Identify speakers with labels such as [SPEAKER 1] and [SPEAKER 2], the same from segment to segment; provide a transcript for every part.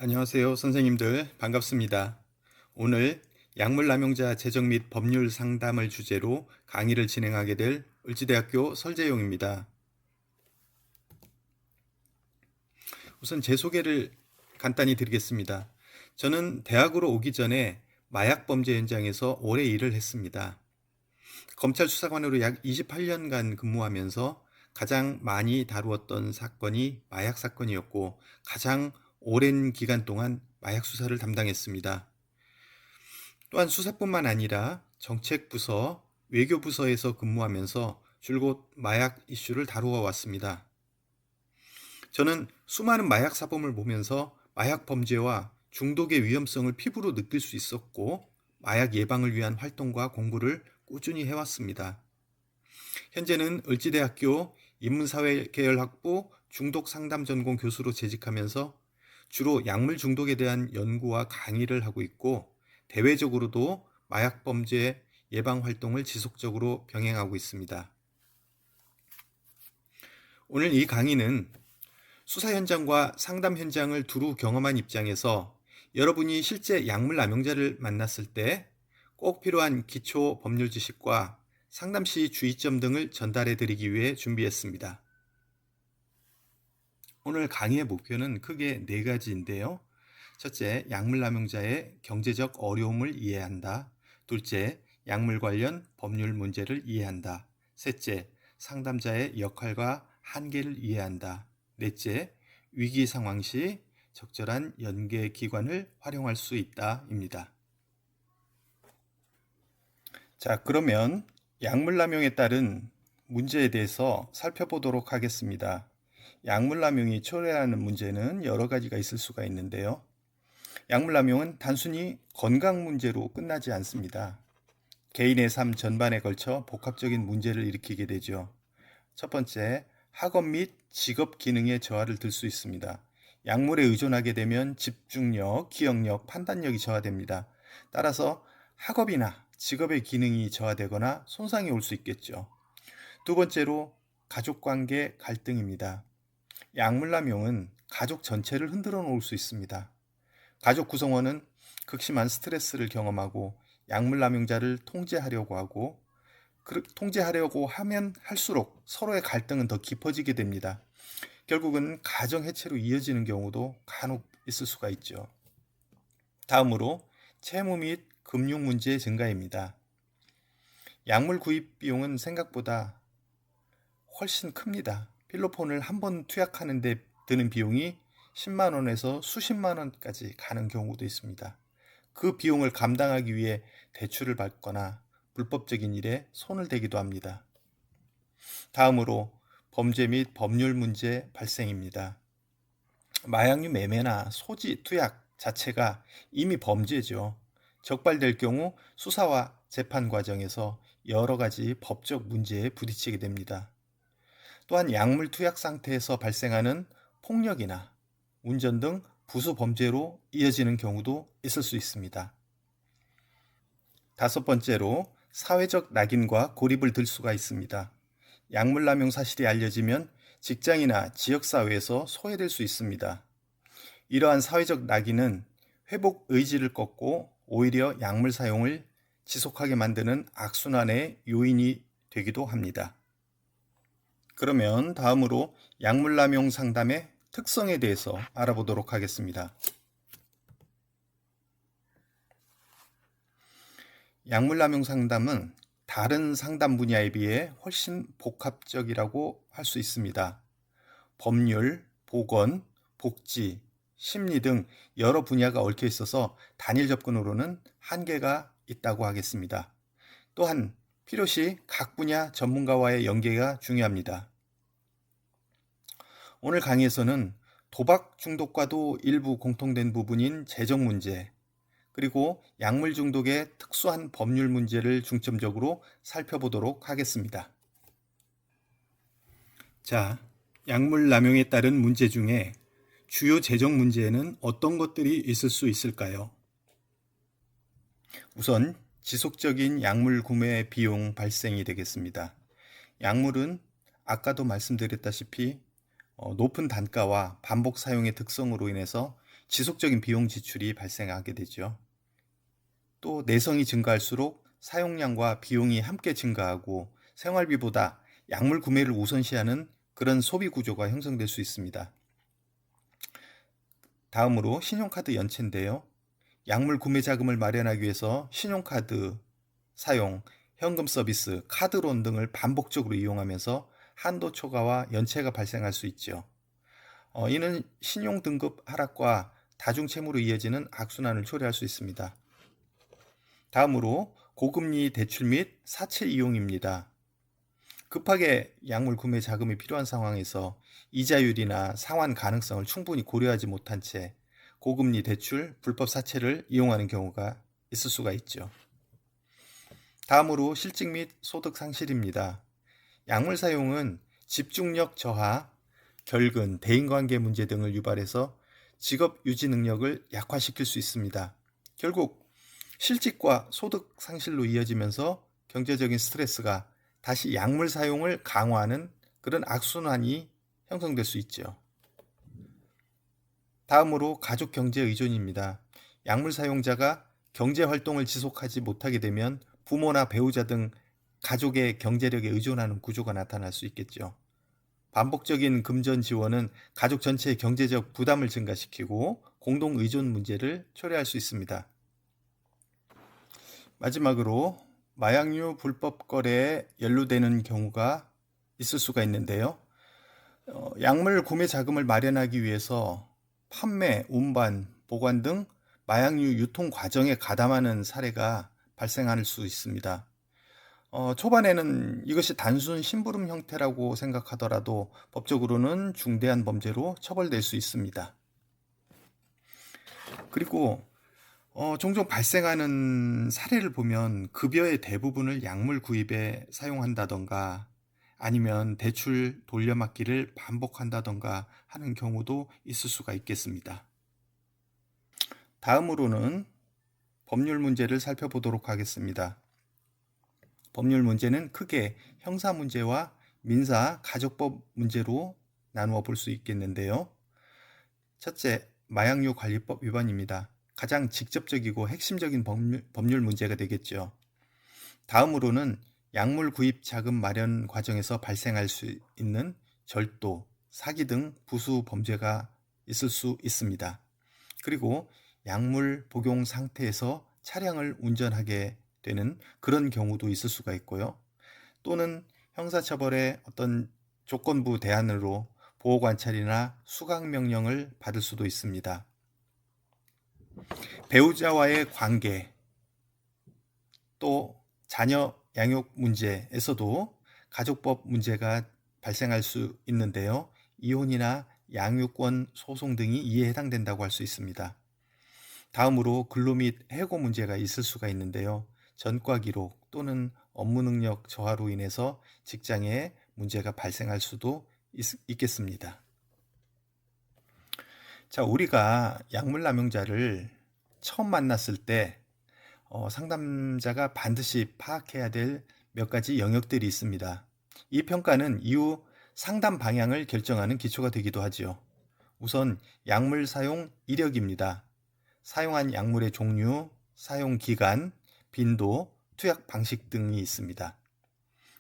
[SPEAKER 1] 안녕하세요, 선생님들. 반갑습니다. 오늘 약물 남용자 재정 및 법률 상담을 주제로 강의를 진행하게 될 을지대학교 설재용입니다. 우선 제 소개를 간단히 드리겠습니다. 저는 대학으로 오기 전에 마약 범죄 현장에서 오래 일을 했습니다. 검찰 수사관으로 약 28년간 근무하면서 가장 많이 다루었던 사건이 마약 사건이었고, 가장 오랜 기간 동안 마약 수사를 담당했습니다. 또한 수사뿐만 아니라 정책부서, 외교부서에서 근무하면서 줄곧 마약 이슈를 다루어 왔습니다. 저는 수많은 마약 사범을 보면서 마약 범죄와 중독의 위험성을 피부로 느낄 수 있었고, 마약 예방을 위한 활동과 공부를 꾸준히 해왔습니다. 현재는 을지대학교 인문사회계열학부 중독상담전공 교수로 재직하면서 주로 약물 중독에 대한 연구와 강의를 하고 있고, 대외적으로도 마약 범죄 예방 활동을 지속적으로 병행하고 있습니다. 오늘 이 강의는 수사 현장과 상담 현장을 두루 경험한 입장에서 여러분이 실제 약물 남용자를 만났을 때 꼭 필요한 기초 법률 지식과 상담 시 주의점 등을 전달해 드리기 위해 준비했습니다. 오늘 강의의 목표는 크게 네 가지인데요. 첫째, 약물 남용자의 경제적 어려움을 이해한다. 둘째, 약물 관련 법률 문제를 이해한다. 셋째, 상담자의 역할과 한계를 이해한다. 넷째, 위기 상황 시 적절한 연계 기관을 활용할 수 있다입니다. 자, 그러면 약물 남용에 따른 문제에 대해서 살펴보도록 하겠습니다. 약물 남용이 초래하는 문제는 여러 가지가 있을 수가 있는데요. 약물 남용은 단순히 건강 문제로 끝나지 않습니다. 개인의 삶 전반에 걸쳐 복합적인 문제를 일으키게 되죠. 첫 번째, 학업 및 직업 기능의 저하를 들 수 있습니다. 약물에 의존하게 되면 집중력, 기억력, 판단력이 저하됩니다. 따라서 학업이나 직업의 기능이 저하되거나 손상이 올 수 있겠죠. 두 번째로, 가족관계 갈등입니다. 약물 남용은 가족 전체를 흔들어 놓을 수 있습니다. 가족 구성원은 극심한 스트레스를 경험하고 약물 남용자를 통제하려고 하고, 통제하려고 하면 할수록 서로의 갈등은 더 깊어지게 됩니다. 결국은 가정 해체로 이어지는 경우도 간혹 있을 수가 있죠. 다음으로 채무 및 금융 문제의 증가입니다. 약물 구입 비용은 생각보다 훨씬 큽니다. 필로폰을 한 번 투약하는 데 드는 비용이 10만 원에서 수십만 원까지 가는 경우도 있습니다. 그 비용을 감당하기 위해 대출을 받거나 불법적인 일에 손을 대기도 합니다. 다음으로 범죄 및 법률 문제 발생입니다. 마약류 매매나 소지, 투약 자체가 이미 범죄죠. 적발될 경우 수사와 재판 과정에서 여러 가지 법적 문제에 부딪히게 됩니다. 또한 약물 투약 상태에서 발생하는 폭력이나 운전 등 부수 범죄로 이어지는 경우도 있을 수 있습니다. 다섯 번째로, 사회적 낙인과 고립을 들 수가 있습니다. 약물 남용 사실이 알려지면 직장이나 지역사회에서 소외될 수 있습니다. 이러한 사회적 낙인은 회복 의지를 꺾고 오히려 약물 사용을 지속하게 만드는 악순환의 요인이 되기도 합니다. 그러면 다음으로 약물 남용 상담의 특성에 대해서 알아보도록 하겠습니다. 약물 남용 상담은 다른 상담 분야에 비해 훨씬 복합적이라고 할 수 있습니다. 법률, 보건, 복지, 심리 등 여러 분야가 얽혀 있어서 단일 접근으로는 한계가 있다고 하겠습니다. 또한 필요시 각 분야 전문가와의 연계가 중요합니다. 오늘 강의에서는 도박 중독과도 일부 공통된 부분인 재정 문제, 그리고 약물 중독의 특수한 법률 문제를 중점적으로 살펴보도록 하겠습니다. 자, 약물 남용에 따른 문제 중에 주요 재정 문제에는 어떤 것들이 있을 수 있을까요? 우선 지속적인 약물 구매 비용 발생이 되겠습니다. 약물은 아까도 말씀드렸다시피 높은 단가와 반복 사용의 특성으로 인해서 지속적인 비용 지출이 발생하게 되죠. 또 내성이 증가할수록 사용량과 비용이 함께 증가하고 생활비보다 약물 구매를 우선시하는 그런 소비 구조가 형성될 수 있습니다. 다음으로 신용카드 연체인데요. 약물 구매 자금을 마련하기 위해서 신용카드 사용, 현금 서비스, 카드론 등을 반복적으로 이용하면서 한도 초과와 연체가 발생할 수 있죠. 이는 신용 등급 하락과 다중 채무로 이어지는 악순환을 초래할 수 있습니다. 다음으로 고금리 대출 및 사채 이용입니다. 급하게 약물 구매 자금이 필요한 상황에서 이자율이나 상환 가능성을 충분히 고려하지 못한 채 고금리 대출, 불법 사채를 이용하는 경우가 있을 수가 있죠. 다음으로 실직 및 소득 상실입니다. 약물 사용은 집중력 저하, 결근, 대인관계 문제 등을 유발해서 직업 유지 능력을 약화시킬 수 있습니다. 결국 실직과 소득 상실로 이어지면서 경제적인 스트레스가 다시 약물 사용을 강화하는 그런 악순환이 형성될 수 있죠. 다음으로 가족 경제 의존입니다. 약물 사용자가 경제 활동을 지속하지 못하게 되면 부모나 배우자 등 가족의 경제력에 의존하는 구조가 나타날 수 있겠죠. 반복적인 금전 지원은 가족 전체의 경제적 부담을 증가시키고 공동 의존 문제를 초래할 수 있습니다. 마지막으로 마약류 불법 거래에 연루되는 경우가 있을 수가 있는데요. 약물 구매 자금을 마련하기 위해서 판매, 운반, 보관 등 마약류 유통 과정에 가담하는 사례가 발생할 수 있습니다. 초반에는 이것이 단순 심부름 형태라고 생각하더라도 법적으로는 중대한 범죄로 처벌될 수 있습니다. 그리고 종종 발생하는 사례를 보면 급여의 대부분을 약물 구입에 사용한다던가 아니면 대출 돌려막기를 반복한다던가 하는 경우도 있을 수가 있겠습니다. 다음으로는 법률 문제를 살펴보도록 하겠습니다. 법률 문제는 크게 형사 문제와 민사 가족법 문제로 나누어 볼 수 있겠는데요. 첫째, 마약류 관리법 위반입니다. 가장 직접적이고 핵심적인 법률 문제가 되겠죠. 다음으로는 약물 구입 자금 마련 과정에서 발생할 수 있는 절도, 사기 등 부수 범죄가 있을 수 있습니다. 그리고 약물 복용 상태에서 차량을 운전하게 되는 그런 경우도 있을 수가 있고요. 또는 형사처벌의 어떤 조건부 대안으로 보호관찰이나 수강명령을 받을 수도 있습니다. 배우자와의 관계, 또 자녀 양육 문제에서도 가족법 문제가 발생할 수 있는데요. 이혼이나 양육권 소송 등이 이에 해당된다고 할 수 있습니다. 다음으로 근로 및 해고 문제가 있을 수가 있는데요. 전과 기록 또는 업무 능력 저하로 인해서 직장에 문제가 발생할 수도 있겠습니다. 자, 우리가 약물 남용자를 처음 만났을 때 상담자가 반드시 파악해야 될 몇 가지 영역들이 있습니다. 이 평가는 이후 상담 방향을 결정하는 기초가 되기도 하지요. 우선 약물 사용 이력입니다. 사용한 약물의 종류, 사용 기간, 빈도, 투약 방식 등이 있습니다.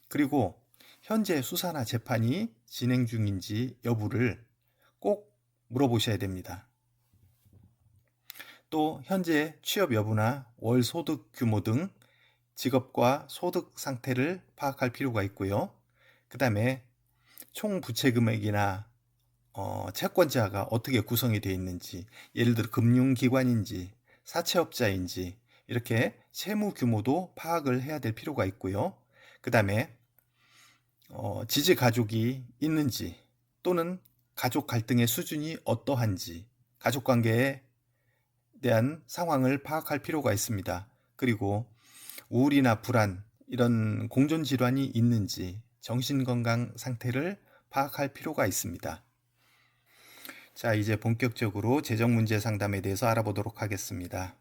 [SPEAKER 1] 그리고 현재 수사나 재판이 진행 중인지 여부를 꼭 물어보셔야 됩니다. 또 현재 취업 여부나 월 소득 규모 등 직업과 소득 상태를 파악할 필요가 있고요. 그 다음에 총 부채 금액이나 채권자가 어떻게 구성이 되어 있는지, 예를 들어 금융기관인지 사채업자인지 이렇게 채무 규모도 파악을 해야 될 필요가 있고요. 그 다음에 지지 가족이 있는지 또는 가족 갈등의 수준이 어떠한지 가족관계에 대한 상황을 파악할 필요가 있습니다. 그리고 우울이나 불안 이런 공존질환이 있는지 정신건강 상태를 파악할 필요가 있습니다. 자, 이제 본격적으로 재정문제 상담에 대해서 알아보도록 하겠습니다.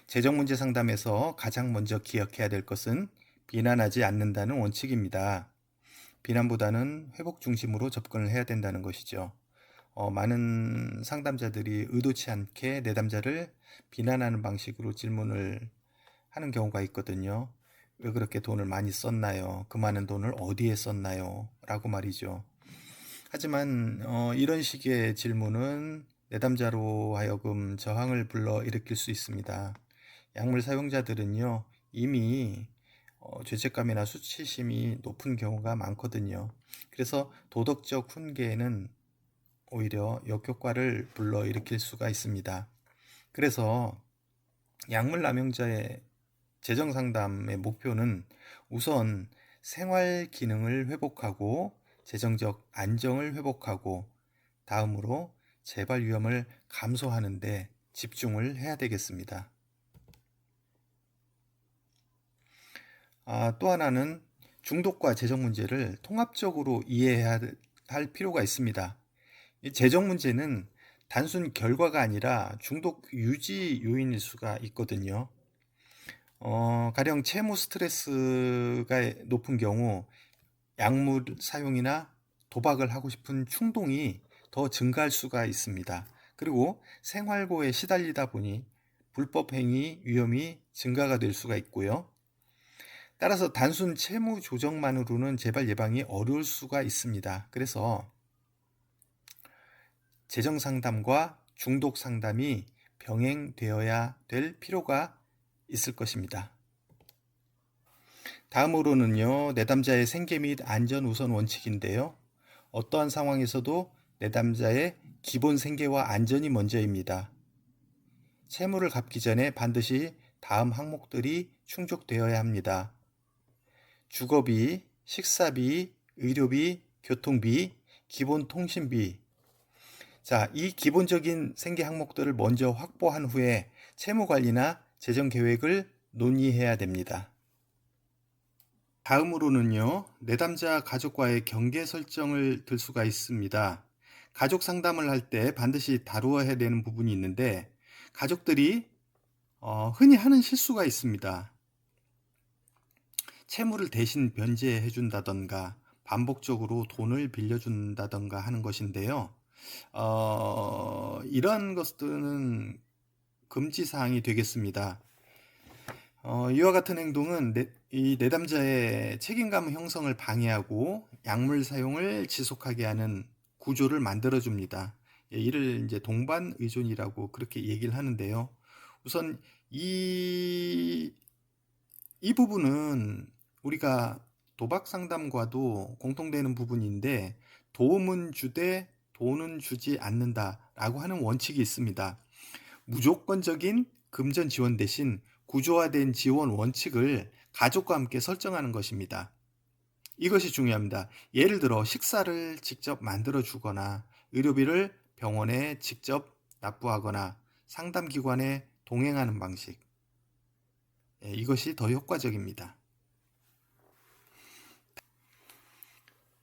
[SPEAKER 1] 재정문제 상담에서 가장 먼저 기억해야 될 것은 비난하지 않는다는 원칙입니다. 비난보다는 회복 중심으로 접근을 해야 된다는 것이죠. 많은 상담자들이 의도치 않게 내담자를 비난하는 방식으로 질문을 하는 경우가 있거든요. 왜 그렇게 돈을 많이 썼나요? 그 많은 돈을 어디에 썼나요? 라고 말이죠. 하지만 이런 식의 질문은 내담자로 하여금 저항을 불러일으킬 수 있습니다. 약물 사용자들은요, 이미 죄책감이나 수치심이 높은 경우가 많거든요. 그래서 도덕적 훈계는 오히려 역효과를 불러일으킬 수가 있습니다. 그래서 약물 남용자의 재정 상담의 목표는 우선 생활 기능을 회복하고 재정적 안정을 회복하고 다음으로 재발 위험을 감소하는 데 집중을 해야 되겠습니다. 또 하나는 중독과 재정 문제를 통합적으로 이해해야 할 필요가 있습니다. 이 재정 문제는 단순 결과가 아니라 중독 유지 요인일 수가 있거든요. 가령 채무 스트레스가 높은 경우 약물 사용이나 도박을 하고 싶은 충동이 더 증가할 수가 있습니다. 그리고 생활고에 시달리다 보니 불법 행위 위험이 증가가 될 수가 있고요. 따라서 단순 채무 조정만으로는 재발 예방이 어려울 수가 있습니다. 그래서 재정 상담과 중독 상담이 병행되어야 될 필요가 있을 것입니다. 다음으로는요, 내담자의 생계 및 안전 우선 원칙인데요. 어떠한 상황에서도 내담자의 기본 생계와 안전이 먼저입니다. 채무를 갚기 전에 반드시 다음 항목들이 충족되어야 합니다. 주거비, 식사비, 의료비, 교통비, 기본 통신비. 자, 이 기본적인 생계 항목들을 먼저 확보한 후에 채무 관리나 재정 계획을 논의해야 됩니다. 다음으로는요, 내담자 가족과의 경계 설정을 들 수가 있습니다. 가족 상담을 할 때 반드시 다루어야 되는 부분이 있는데, 가족들이 흔히 하는 실수가 있습니다. 채무를 대신 변제해 준다던가 반복적으로 돈을 빌려준다던가 하는 것인데요. 이런 것들은 금지 사항이 되겠습니다. 이와 같은 행동은 이 내담자의 책임감 형성을 방해하고 약물 사용을 지속하게 하는 구조를 만들어줍니다. 이를 이제 동반 의존이라고 그렇게 얘기를 하는데요. 우선 이 부분은 우리가 도박 상담과도 공통되는 부분인데, 도움은 주되 돈은 주지 않는다라고 하는 원칙이 있습니다. 무조건적인 금전 지원 대신 구조화된 지원 원칙을 가족과 함께 설정하는 것입니다. 이것이 중요합니다. 예를 들어 식사를 직접 만들어 주거나 의료비를 병원에 직접 납부하거나 상담기관에 동행하는 방식. 이것이 더 효과적입니다.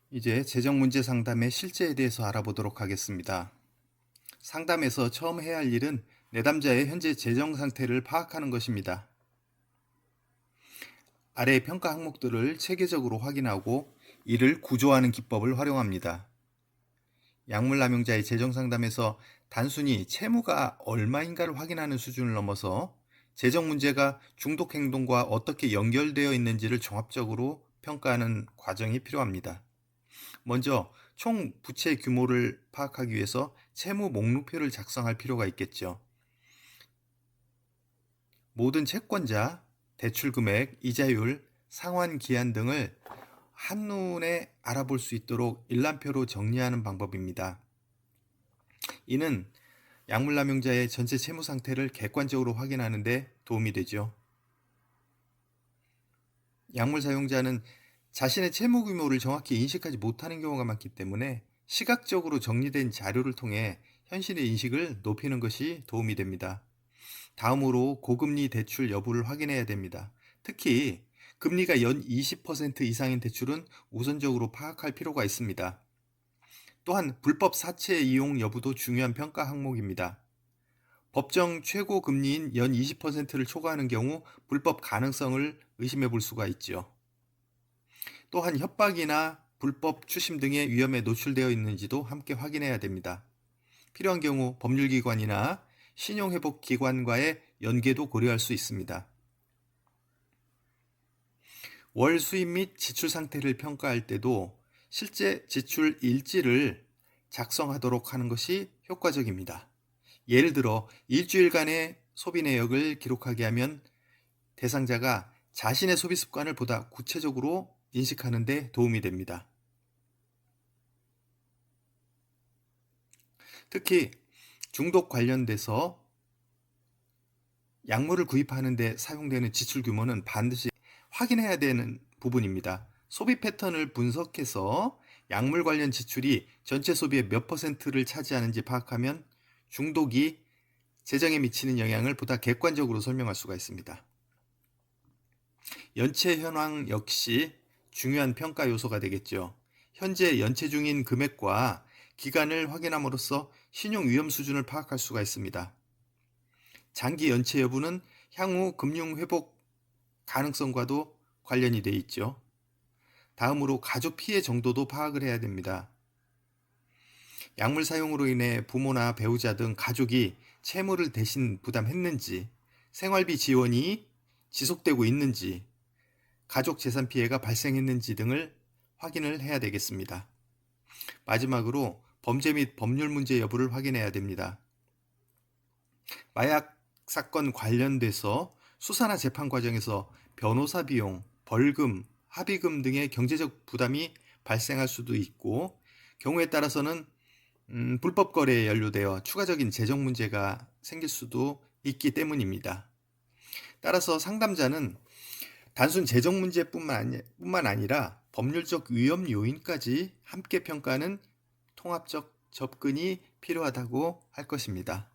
[SPEAKER 1] 이제 재정 문제 상담의 실제에 대해서 알아보도록 하겠습니다. 상담에서 처음 해야 할 일은 내담자의 현재 재정 상태를 파악하는 것입니다. 아래의 평가 항목들을 체계적으로 확인하고 이를 구조하는 기법을 활용합니다. 약물 남용자의 재정 상담에서 단순히 채무가 얼마인가를 확인하는 수준을 넘어서 재정 문제가 중독 행동과 어떻게 연결되어 있는지를 종합적으로 평가하는 과정이 필요합니다. 먼저 총 부채 규모를 파악하기 위해서 채무 목록표를 작성할 필요가 있겠죠. 모든 채권자, 대출 금액, 이자율, 상환 기한 등을 한눈에 알아볼 수 있도록 일람표로 정리하는 방법입니다. 이는 약물 남용자의 전체 채무 상태를 객관적으로 확인하는 데 도움이 되죠. 약물 사용자는 자신의 채무 규모를 정확히 인식하지 못하는 경우가 많기 때문에 시각적으로 정리된 자료를 통해 현실의 인식을 높이는 것이 도움이 됩니다. 다음으로 고금리 대출 여부를 확인해야 됩니다. 특히 금리가 연 20% 이상인 대출은 우선적으로 파악할 필요가 있습니다. 또한 불법 사채 이용 여부도 중요한 평가 항목입니다. 법정 최고 금리인 연 20%를 초과하는 경우 불법 가능성을 의심해 볼 수가 있죠. 또한 협박이나 불법 추심 등의 위험에 노출되어 있는지도 함께 확인해야 됩니다. 필요한 경우 법률기관이나 신용회복기관과의 연계도 고려할 수 있습니다. 월 수입 및 지출 상태를 평가할 때도 실제 지출 일지를 작성하도록 하는 것이 효과적입니다. 예를 들어 일주일간의 소비 내역을 기록하게 하면 대상자가 자신의 소비 습관을 보다 구체적으로 인식하는 데 도움이 됩니다. 특히 중독 관련돼서 약물을 구입하는 데 사용되는 지출 규모는 반드시 확인해야 되는 부분입니다. 소비 패턴을 분석해서 약물 관련 지출이 전체 소비의 몇 %를 차지하는지 파악하면 중독이 재정에 미치는 영향을 보다 객관적으로 설명할 수가 있습니다. 연체 현황 역시 중요한 평가 요소가 되겠죠. 현재 연체 중인 금액과 기간을 확인함으로써 신용 위험 수준을 파악할 수가 있습니다. 장기 연체 여부는 향후 금융 회복 가능성과도 관련이 돼 있죠. 다음으로 가족 피해 정도도 파악을 해야 됩니다. 약물 사용으로 인해 부모나 배우자 등 가족이 채무를 대신 부담했는지, 생활비 지원이 지속되고 있는지, 가족 재산 피해가 발생했는지 등을 확인을 해야 되겠습니다. 마지막으로 범죄 및 법률 문제 여부를 확인해야 됩니다. 마약 사건 관련돼서 수사나 재판 과정에서 변호사 비용, 벌금, 합의금 등의 경제적 부담이 발생할 수도 있고, 경우에 따라서는 불법 거래에 연루되어 추가적인 재정 문제가 생길 수도 있기 때문입니다. 따라서 상담자는 단순 재정 문제뿐만 아니라 법률적 위험 요인까지 함께 평가하는 통합적 접근이 필요하다고 할 것입니다.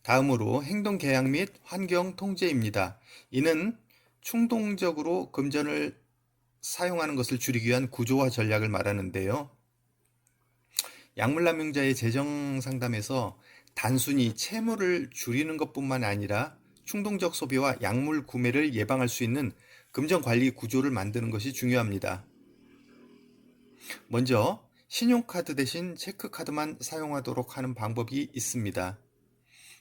[SPEAKER 1] 다음으로 행동 계약 및 환경 통제입니다. 이는 충동적으로 금전을 사용하는 것을 줄이기 위한 구조화 전략을 말하는데요. 약물남용자의 재정 상담에서 단순히 채무를 줄이는 것뿐만 아니라 충동적 소비와 약물 구매를 예방할 수 있는 금전 관리 구조를 만드는 것이 중요합니다. 먼저 신용카드 대신 체크카드만 사용하도록 하는 방법이 있습니다.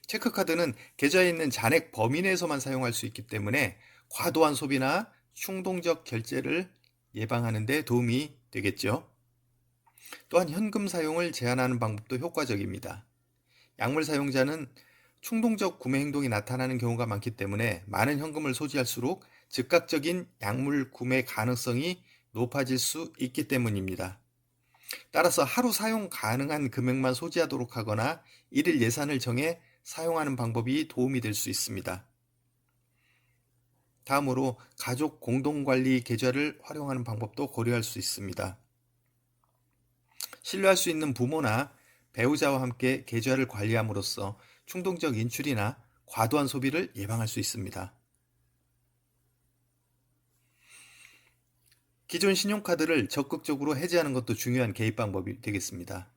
[SPEAKER 1] 체크카드는 계좌에 있는 잔액 범위 내에서만 사용할 수 있기 때문에 과도한 소비나 충동적 결제를 예방하는 데 도움이 되겠죠. 또한 현금 사용을 제한하는 방법도 효과적입니다. 약물 사용자는 충동적 구매 행동이 나타나는 경우가 많기 때문에 많은 현금을 소지할수록 즉각적인 약물 구매 가능성이 높아질 수 있기 때문입니다. 따라서 하루 사용 가능한 금액만 소지하도록 하거나 일일 예산을 정해 사용하는 방법이 도움이 될 수 있습니다. 다음으로 가족 공동관리 계좌를 활용하는 방법도 고려할 수 있습니다. 신뢰할 수 있는 부모나 배우자와 함께 계좌를 관리함으로써 충동적 인출이나 과도한 소비를 예방할 수 있습니다. 기존 신용카드를 적극적으로 해지하는 것도 중요한 개입 방법이 되겠습니다.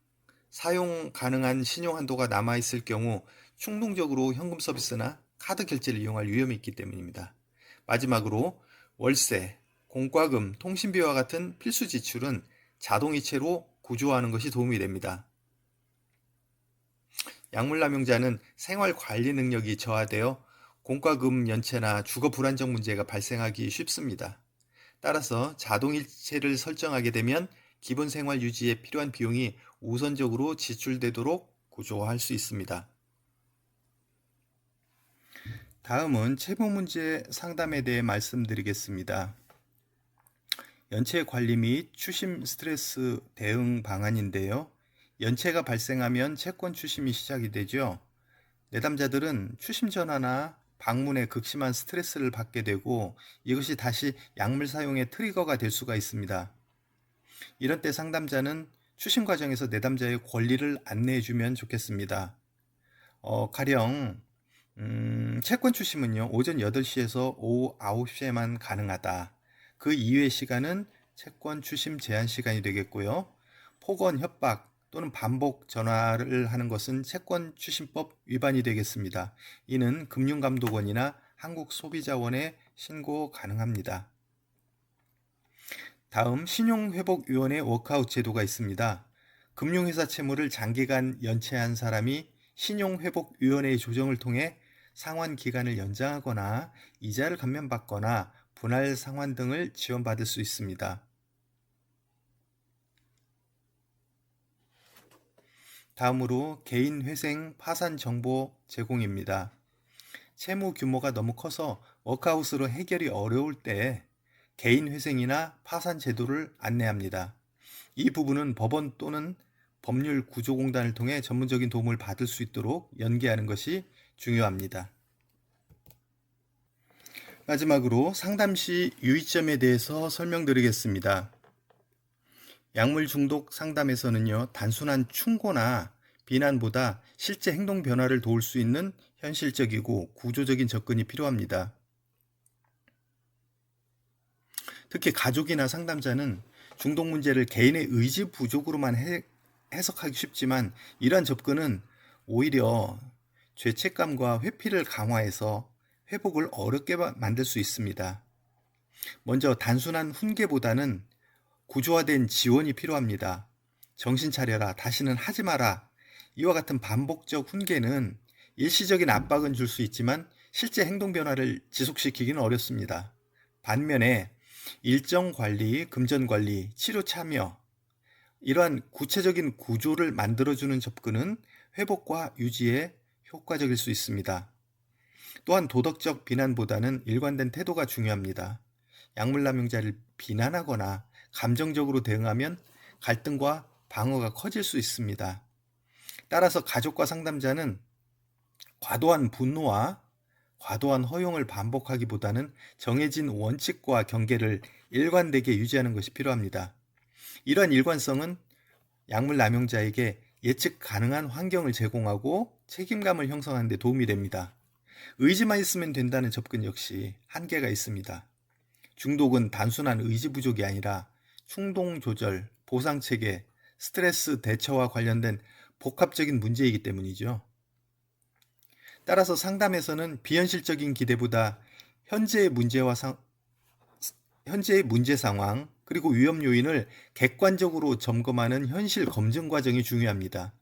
[SPEAKER 1] 사용 가능한 신용 한도가 남아있을 경우 충동적으로 현금 서비스나 카드 결제를 이용할 위험이 있기 때문입니다. 마지막으로 월세, 공과금, 통신비와 같은 필수 지출은 자동이체로 구조화하는 것이 도움이 됩니다. 약물남용자는 생활 관리 능력이 저하되어 공과금 연체나 주거 불안정 문제가 발생하기 쉽습니다. 따라서 자동이체를 설정하게 되면 기본 생활 유지에 필요한 비용이 우선적으로 지출되도록 구조화할 수 있습니다. 다음은 채무 문제 상담에 대해 말씀드리겠습니다. 연체 관리 및 추심 스트레스 대응 방안인데요. 연체가 발생하면 채권 추심이 시작이 되죠. 내담자들은 추심 전화나 방문에 극심한 스트레스를 받게 되고 이것이 다시 약물 사용의 트리거가 될 수가 있습니다. 이런 때 상담자는 추심 과정에서 내담자의 권리를 안내해주면 좋겠습니다. 가령 채권 추심은요, 오전 8시에서 오후 9시에만 가능하다. 그 이외의 시간은 채권 추심 제한 시간이 되겠고요. 폭언, 협박 또는 반복 전화를 하는 것은 채권 추심법 위반이 되겠습니다. 이는 금융감독원이나 한국소비자원에 신고 가능합니다. 다음 신용회복위원회 워크아웃 제도가 있습니다. 금융회사 채무를 장기간 연체한 사람이 신용회복위원회의 조정을 통해 상환 기간을 연장하거나 이자를 감면받거나 분할 상환 등을 지원받을 수 있습니다. 다음으로 개인회생 파산 정보 제공입니다. 채무 규모가 너무 커서 워크아웃으로 해결이 어려울 때 개인회생이나 파산 제도를 안내합니다. 이 부분은 법원 또는 법률구조공단을 통해 전문적인 도움을 받을 수 있도록 연계하는 것이 중요합니다. 마지막으로 상담 시 유의점에 대해서 설명드리겠습니다. 약물 중독 상담에서는요, 단순한 충고나 비난보다 실제 행동 변화를 도울 수 있는 현실적이고 구조적인 접근이 필요합니다. 특히 가족이나 상담자는 중독 문제를 개인의 의지 부족으로만 해석하기 쉽지만 이러한 접근은 오히려 죄책감과 회피를 강화해서 회복을 어렵게 만들 수 있습니다. 먼저 단순한 훈계보다는 구조화된 지원이 필요합니다. 정신 차려라, 다시는 하지 마라. 이와 같은 반복적 훈계는 일시적인 압박은 줄 수 있지만 실제 행동 변화를 지속시키기는 어렵습니다. 반면에 일정 관리, 금전 관리, 치료 참여, 이러한 구체적인 구조를 만들어주는 접근은 회복과 유지에 효과적일 수 있습니다. 또한 도덕적 비난보다는 일관된 태도가 중요합니다. 약물 남용자를 비난하거나 감정적으로 대응하면 갈등과 방어가 커질 수 있습니다. 따라서 가족과 상담자는 과도한 분노와 과도한 허용을 반복하기보다는 정해진 원칙과 경계를 일관되게 유지하는 것이 필요합니다. 이러한 일관성은 약물 남용자에게 예측 가능한 환경을 제공하고 책임감을 형성하는 데 도움이 됩니다. 의지만 있으면 된다는 접근 역시 한계가 있습니다. 중독은 단순한 의지 부족이 아니라 충동 조절, 보상 체계, 스트레스 대처와 관련된 복합적인 문제이기 때문이죠. 따라서 상담에서는 비현실적인 기대보다 현재의 문제 상황 그리고 위험 요인을 객관적으로 점검하는 현실 검증 과정이 중요합니다.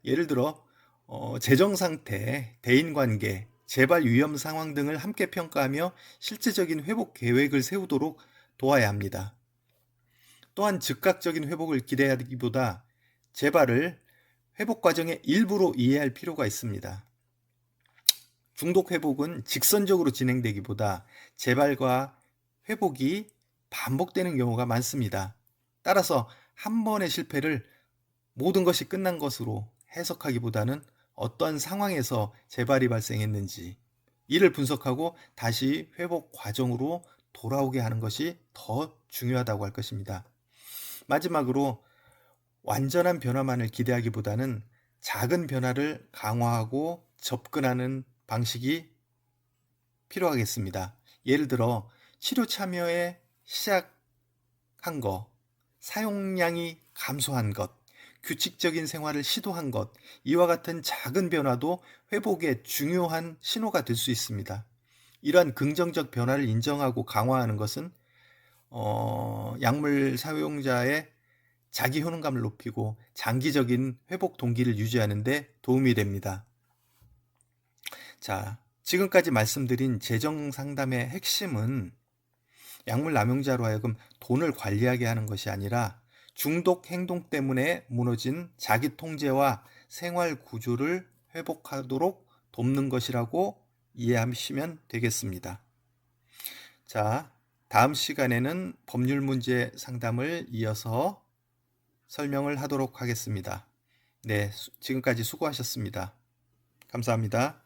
[SPEAKER 1] 예를 들어 재정 상태, 대인 관계, 재발 위험 상황 등을 함께 평가하며 실질적인 회복 계획을 세우도록 도와야 합니다. 또한 즉각적인 회복을 기대하기보다 재발을 회복 과정의 일부로 이해할 필요가 있습니다. 중독 회복은 직선적으로 진행되기보다 재발과 회복이 반복되는 경우가 많습니다. 따라서 한 번의 실패를 모든 것이 끝난 것으로 해석하기보다는 어떤 상황에서 재발이 발생했는지 이를 분석하고 다시 회복 과정으로 돌아오게 하는 것이 더 중요하다고 할 것입니다. 마지막으로 완전한 변화만을 기대하기보다는 작은 변화를 강화하고 접근하는 방식이 필요하겠습니다. 예를 들어 치료 참여에 시작한 것, 사용량이 감소한 것, 규칙적인 생활을 시도한 것, 이와 같은 작은 변화도 회복의 중요한 신호가 될 수 있습니다. 이러한 긍정적 변화를 인정하고 강화하는 것은 약물 사용자의 자기 효능감을 높이고 장기적인 회복 동기를 유지하는 데 도움이 됩니다. 자, 지금까지 말씀드린 재정 상담의 핵심은 약물 남용자로 하여금 돈을 관리하게 하는 것이 아니라 중독 행동 때문에 무너진 자기 통제와 생활 구조를 회복하도록 돕는 것이라고 이해하시면 되겠습니다. 자, 다음 시간에는 법률 문제 상담을 이어서 설명을 하도록 하겠습니다. 네, 지금까지 수고하셨습니다. 감사합니다.